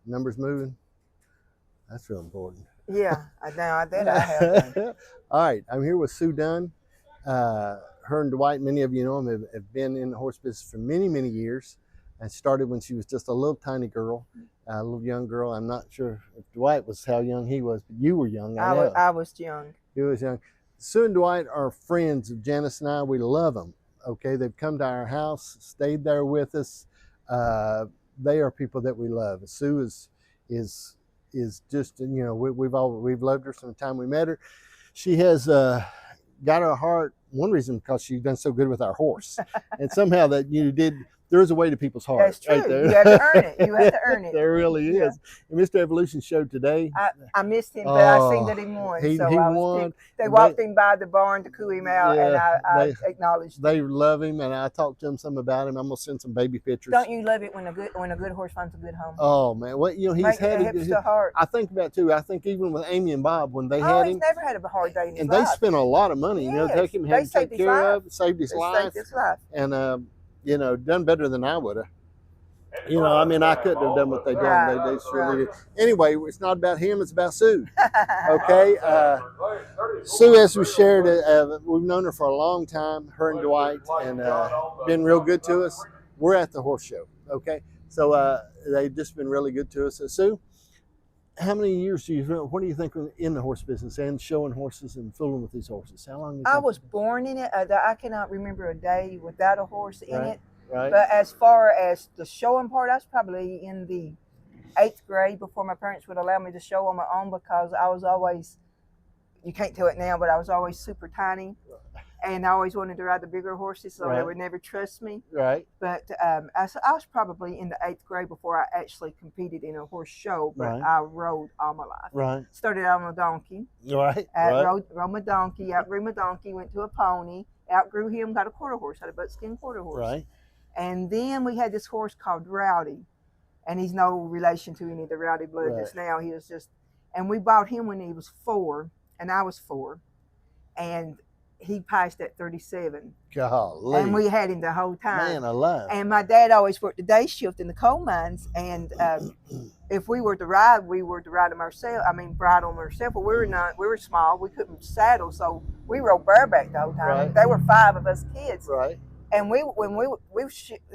numbers moving. That's real important. Yeah, that I have done. All right, I'm here with Sue Dunn. Her and Dwight, many of you know him, have been in the horse business for many, many years, and started when she was just a little tiny girl, a little young girl. I'm not sure if Dwight was how young he was, but you were young. I know. I was young. He was young. Sue and Dwight are friends of Janice and I. We love them. Okay, they've come to our house, stayed there with us. They are people that we love. Sue is just, you know, we've loved her from the time we met her. She has got our heart. One reason because she's done so good with our horse, and somehow that you did. There is a way to people's hearts. That's true. Right there. You have to earn it. You have to earn it. There really is. Yeah. And Mr. Evolution showed today. I missed him, but I seen that he won. He I won. They walked him by the barn to coo him out, and I acknowledged. They love him, and I talked to him some about him. I'm gonna send some baby pictures. Don't you love it when a good horse finds a good home? Oh man, well, you know, he's had a heart. I think about too. I think even with Amy and Bob when they had him, he's never had a hard day in his and life. They spent a lot of money, you know, take him, had to take care of, saved his life, and you know, done better than I would have. You know, I mean, I couldn't have done what they done. They surely did. Anyway, it's not about him; it's about Sue. Okay, Sue, as we shared, we've known her for a long time. Her and Dwight, and been real good to us. We're at the horse show. Okay, so they've just been really good to us. Sue, how many years what do you think in the horse business and showing horses and fooling with these horses? How long? I was born in it. I cannot remember a day without a horse in it. Right. But as far as the showing part, I was probably in the 8th grade before my parents would allow me to show on my own, because I was always, you can't tell it now, but I was always super tiny. And I always wanted to ride the bigger horses, so they would never trust me. Right. But I was probably in the 8th grade before I actually competed in a horse show, but I rode all my life. Right. Started out on a donkey. Right. Rode my donkey, outgrew my donkey, went to a pony, outgrew him, got a quarter horse, had a buckskin quarter horse. Right. And then we had this horse called Rowdy, and he's no relation to any of the Rowdy blood that's now. He was just, and we bought him when he was 4, and I was 4, and he passed at 37. Golly. And we had him the whole time. Man alive. And my dad always worked the day shift in the coal mines, and if we were to ride him ourselves. I mean, ride on ourselves. But we were small. We couldn't saddle, so we rode bareback the whole time. Right. There were 5 of us kids. Right. And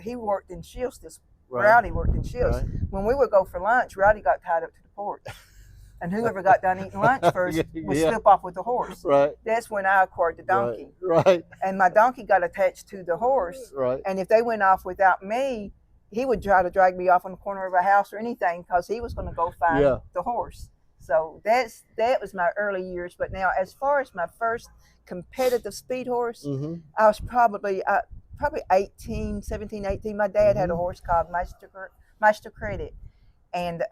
he worked in shifts. This Rowdy worked in shifts. Right. When we would go for lunch, Rowdy got tied up to the porch, and whoever got done eating lunch first would slip off with the horse. Right. That's when I acquired the donkey. Right. And my donkey got attached to the horse. Right. And if they went off without me, he would try to drag me off on the corner of a house or anything, because he was going to go find the horse. So that was my early years. But now, as far as my first competitive speed horse, I was probably 17, 18. My dad had a horse called Master Credit, and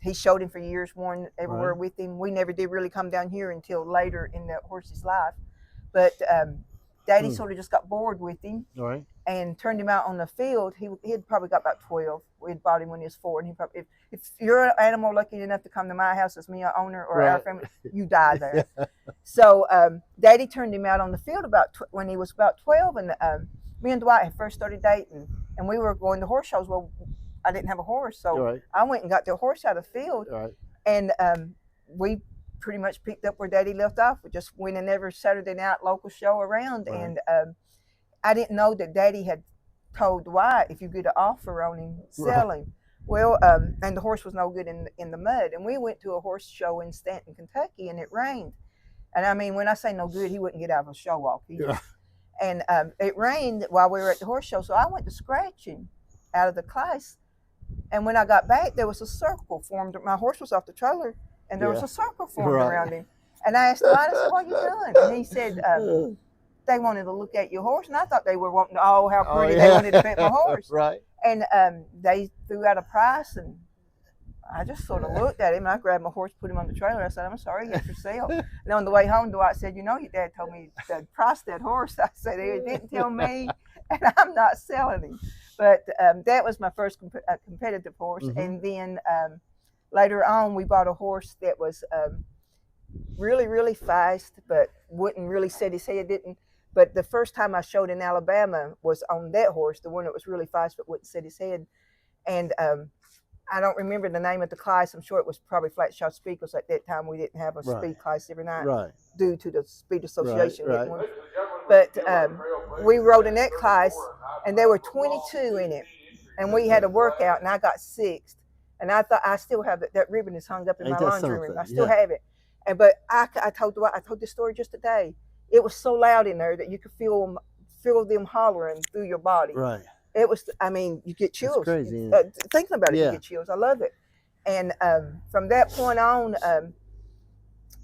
he showed him for years, won everywhere with him. We never did really come down here until later in the horse's life, but Daddy sort of just got bored with him and turned him out on the field. He had probably got about 12. We had bought him when he was 4, and he probably, if you're an animal lucky enough to come to my house as me, an owner, or our family, you die there. So Daddy turned him out on the field when he was about 12, and me and Dwight had first started dating, and we were going to horse shows. Well, I didn't have a horse, so I went and got the horse out of the field, and we pretty much picked up where Daddy left off. We just went in every Saturday night local show around, and I didn't know that Daddy had told Dwight, if you get an offer on him, sell him. Well, and the horse was no good in the mud, and we went to a horse show in Stanton, Kentucky, and it rained. And I mean, when I say no good, he wouldn't get out of a show walk. And it rained while we were at the horse show, so I went to scratch him out of the class. And when I got back, there was a circle formed. My horse was off the trailer, and there was a circle formed around him. And I asked him, I said, what are you doing? And he said, they wanted to look at your horse. And I thought they were wanting to, how pretty they wanted to pet my horse. And they threw out a price, and I just sort of looked at him, and I grabbed my horse, put him on the trailer. I said, I'm sorry, it's for sale. And on the way home, Dwight said, you know, your dad told me to price that horse. I said, he didn't tell me, and I'm not selling him. But that was my first competitive horse. And then later on, we bought a horse that was really, really fast, but wouldn't really set his head, didn't. But the first time I showed in Alabama was on that horse, the one that was really fast but wouldn't set his head. And I don't remember the name of the class. I'm sure it was probably flat shot speed, because at that time we didn't have a speed class every night due to the Speed Association. Right. But we rode in that class, and there were 22 in it, and we had a workout, and I got 6th. And I thought, I still have that ribbon is hung up in my laundry room. I still have it. But I told Dwight, I told this story just today. It was so loud in there that you could feel them hollering through your body. Right. It was, I mean, you get chills. It's crazy. Thinking about it, you get chills. I love it. And from that point on,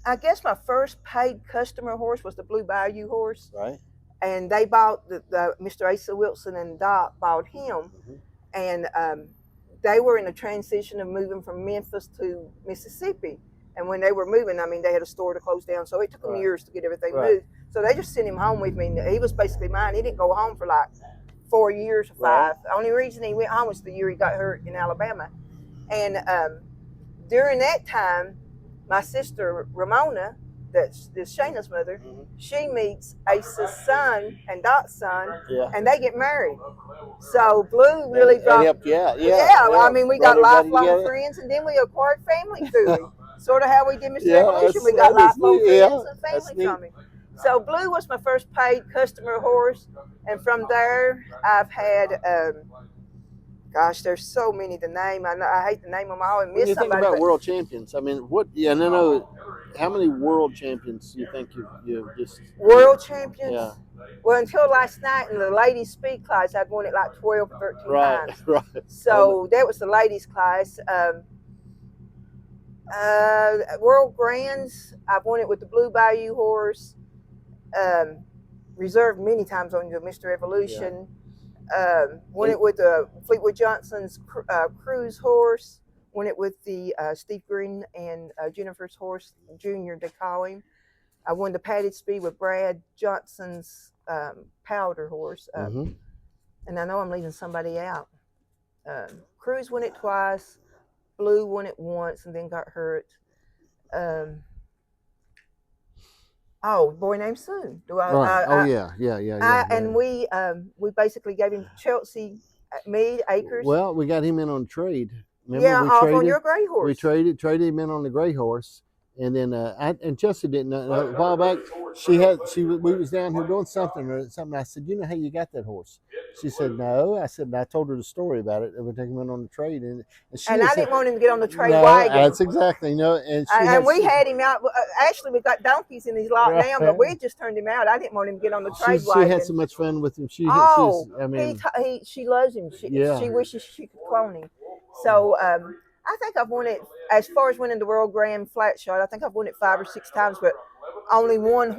I guess my first paid customer horse was the Blue Bayou horse. Right. And they bought the Mr. Asa Wilson and Doc bought him. And they were in a transition of moving from Memphis to Mississippi. And when they were moving, I mean, they had a store to close down. So it took them years to get everything moved. So they just sent him home with me. He was basically mine. He didn't go home for like 4 years or 5. The only reason he went home was the year he got hurt in Alabama. And during that time, my sister Ramona, that's Shayna's mother, she meets Asa's son and Doc's son, and they get married. So Blue really helped you out. I mean, we got lifelong friends, and then we acquired family through him. Sort of how we did Mr. Evolution. We got lifelong friends and family from him. So Blue was my first paid customer horse, and from there I've had, gosh, there's so many to name. I hate to name them all and miss somebody. When you think about world champions, I mean, what? Yeah, and I know how many world champions do you think you've just world champions? Yeah. Well, until last night in the ladies' speed class, I'd won it like 12 or 13 times. Right. So that was the ladies' class. World Grands, I've won it with the Blue Bayou horse. Reserved many times on the Mr. Evolution. Won it with Fleetwood Johnson's Cruise horse. Won it with the Steve Green and Jennifer's horse, Junior, they call him. I won the padded speed with Brad Johnson's Powder horse. And I know I'm leaving somebody out. Cruise won it twice. Blue won it once and then got hurt. Boy named Sue. And we basically gave him Chelsea Mead Acres. Well, we got him in on trade. Remember, on your gray horse. We traded him in on the gray horse, and then and Chelsea didn't know. A while back, we was down here doing something. I said, you know how you got that horse? She said, no. I said, and I told her the story about it. We took him in on the trade, and I didn't want him to get on the trade wagon. That's exactly, and we had him out. Actually, we got donkeys in his lot now, but we just turned him out. I didn't want him to get on the trade wagon. She had so much fun with him. She loves him. She wishes she could clone him. So I think I've won it, as far as winning the World Grand Flat Shot, I think I've won it 5 or 6 times, but only one